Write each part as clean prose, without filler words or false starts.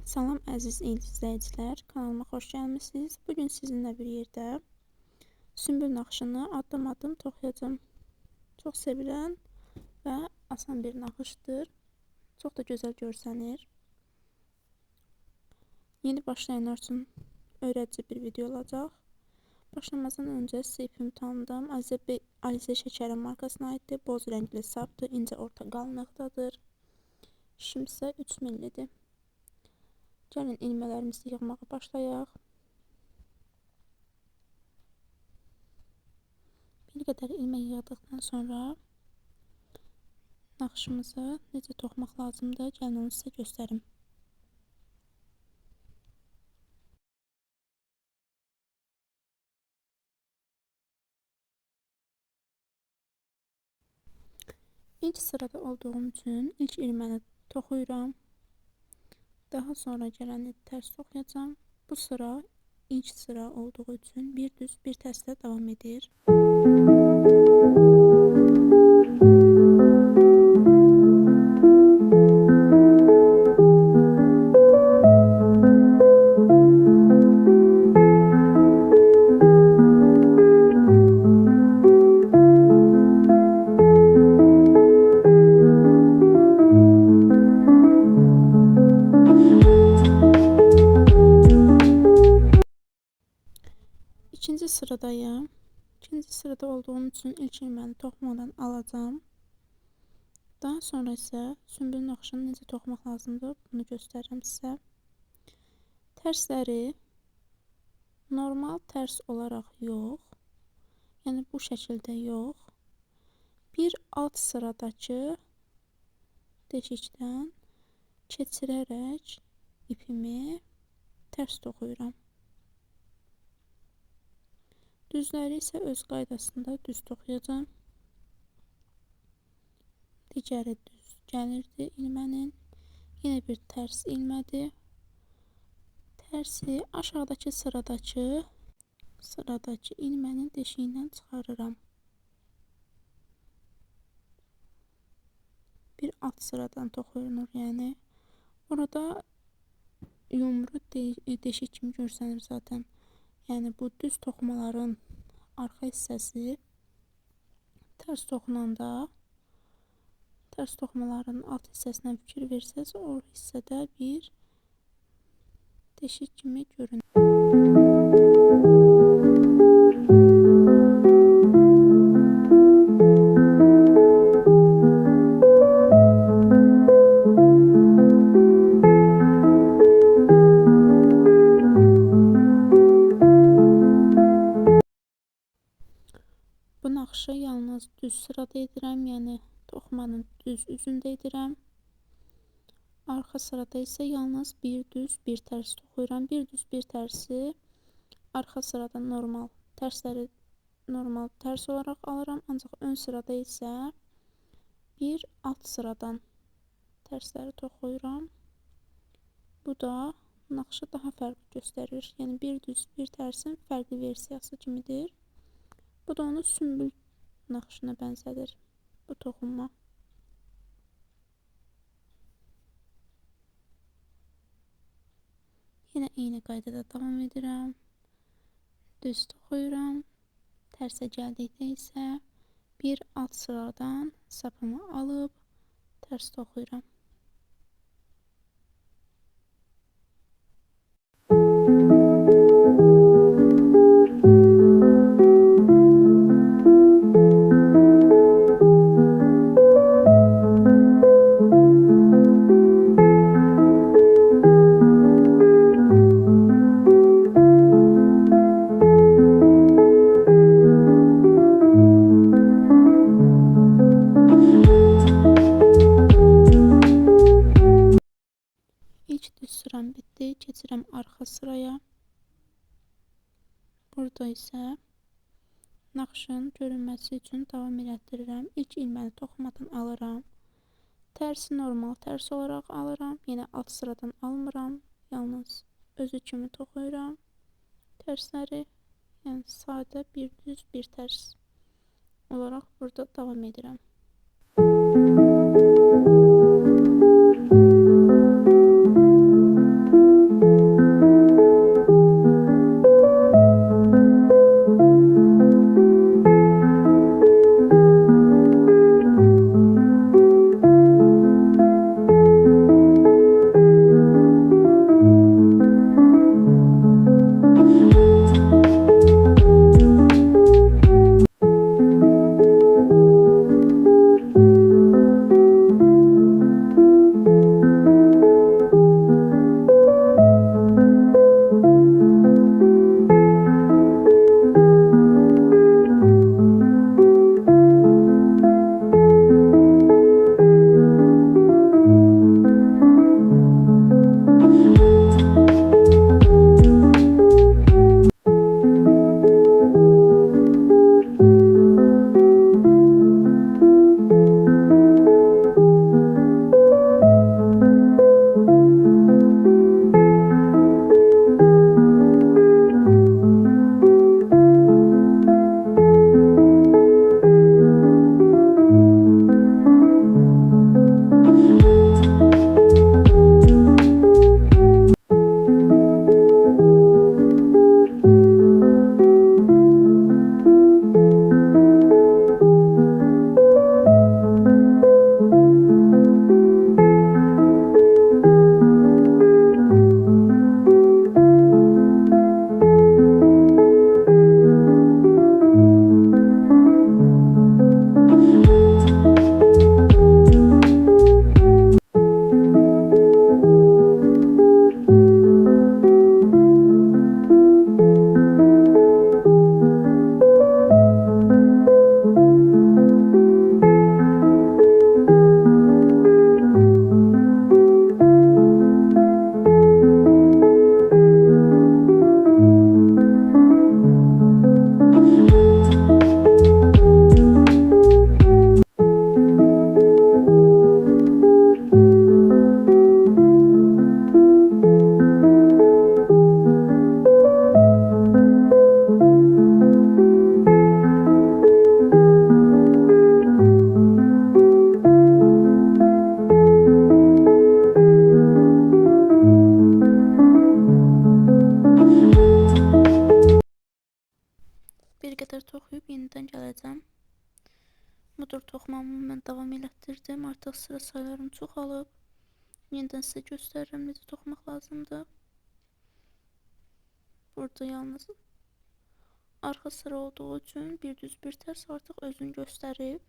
Salam əziz izləyicilər, kanalıma xoş gəlmisiniz. Bugün sizinlə bir yerdə sümbül naxışını addım-addım toxuyacağım. Çox sevilən və asan bir naxışdır. Çox da gözəl görsənir. Yeni başlayanlar üçün öyrədici bir video olacaq. Başlamazdan öncə sizə ipimi tanıdım. Alize Şəkərin markasına aiddir. Boz rəngli sapdır, incə orta qalınlıqdadır. Şişim isə 3 millidir. Gəlin ilmələrimizi yığmağa başlayaq. Bir qədər ilmə yığdıqdan sonra naxışımızı necə toxumaq lazımdır, gəlin onu sizə göstərim. İlk sırada olduğum üçün ilk ilməni toxuyuram. Daha sonra gələni tərs toxuyacağam. Bu sıra ilk sıra olduğu üçün bir düz bir tərslə davam edir. İkinci sıradayım. İkinci sırada olduğum için ilk ilməni toxumadan alacağım. Daha sonra isə sümbül naxışını necə toxumaq lazımdır, bunu göstərirəm sizə. Tərsləri normal tərs olaraq yox, yəni bu şəkildə yox, bir alt sıradakı deşikdən keçirərək ipimi tərs toxuyuram. Düzləri isə öz qaydasında düz toxuyacağım. Digəri düz gəlirdi ilmənin. Yine bir tərs ilmədir. Tərsi aşağıdakı sıradakı ilmənin deşiyindən çıxarıram. Bir alt sıradan toxuyulur, yəni. Orada yumru deşik kimi görsənir zaten. Yəni bu düz toxumaların arxa hissəsi tərs toxunanda, tərs toxumaların alt hissəsindən fikir versəz, o hissədə bir deşik kimi görünür. Bu naxışı yalnız düz sırada edirəm, yəni toxumanın düz üzündə edirəm. Arxa sırada isə yalnız bir düz bir tərs toxuyuram. Bir düz bir tərsi arxa sırada normal tərsləri normal tərs olaraq alıram. Ancaq ön sırada isə bir alt sıradan tərsləri toxuyuram. Bu da naxışı daha fərqli göstərir. Yəni bir düz bir tərsin fərqli versiyası kimidir. Bu da onu sümbül naxışına bənzədir, bu toxunma. Yine eyni qaydada davam edirəm. Düz toxuyuram. Tərsə gəldikdə isə bir alt sıradan sapımı alıb tərs toxuyuram. İlk düz sıram bitti. Keçirəm arxa sıraya. Burada isə naxışın görünməsi üçün davam elətdirirəm. İlk ilməni toxumadan alıram. Tərsi normal tərs olaraq alıram. Yine alt sıradan almıram. Yalnız özü kimi toxuyuram. Tərsləri, yəni sadə bir düz bir tərs olaraq burada davam edirəm. göstərəcəm. Budur, toxumamı mən davam elətdirdim. Artıq sıra saylarım çoxalıb. Yenidən sizə göstərirəm necə toxumaq lazımdır. Burada yalnız arxa sıra olduğu üçün bir düz bir tərs artıq özünü göstərib.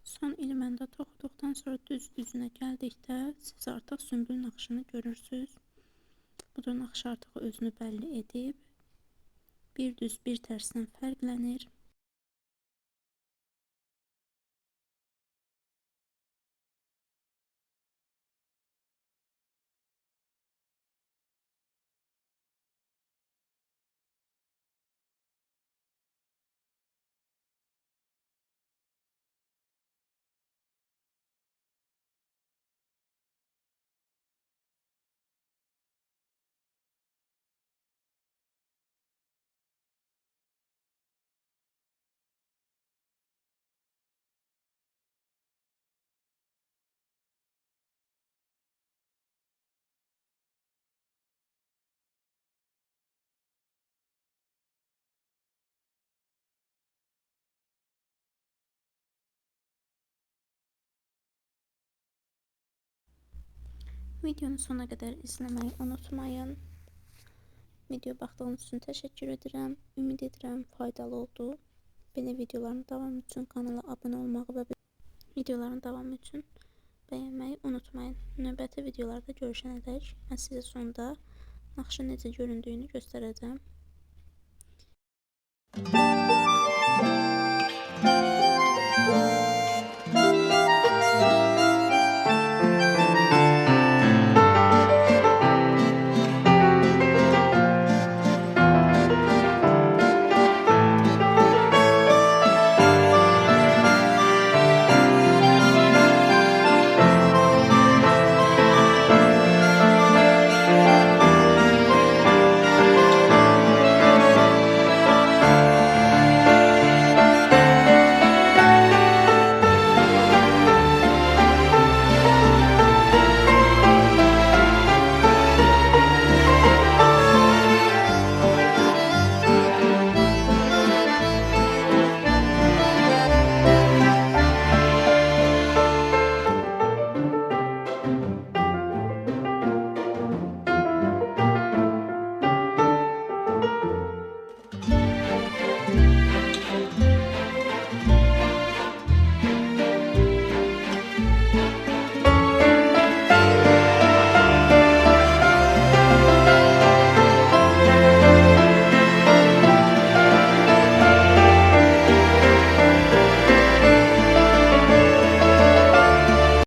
Son ilməndə toxuduqdan sonra düz üzünə gəldikdə siz artıq sümbül naxışını görürsünüz. Budur, naxış artıq özünü bəlli edib. Bir düz bir tərsdən fərqlənir. Videonu sona qədər izləməyi unutmayın. Video baxdığınız üçün təşəkkür edirəm. Ümid edirəm faydalı oldu. Belə videoların davamı üçün kanala abunə olmağı və videoların davamı üçün bəyənməyi unutmayın. Növbəti videolarda görüşənədək mən sizə sonda naxışın necə göründüyünü göstərəcəm.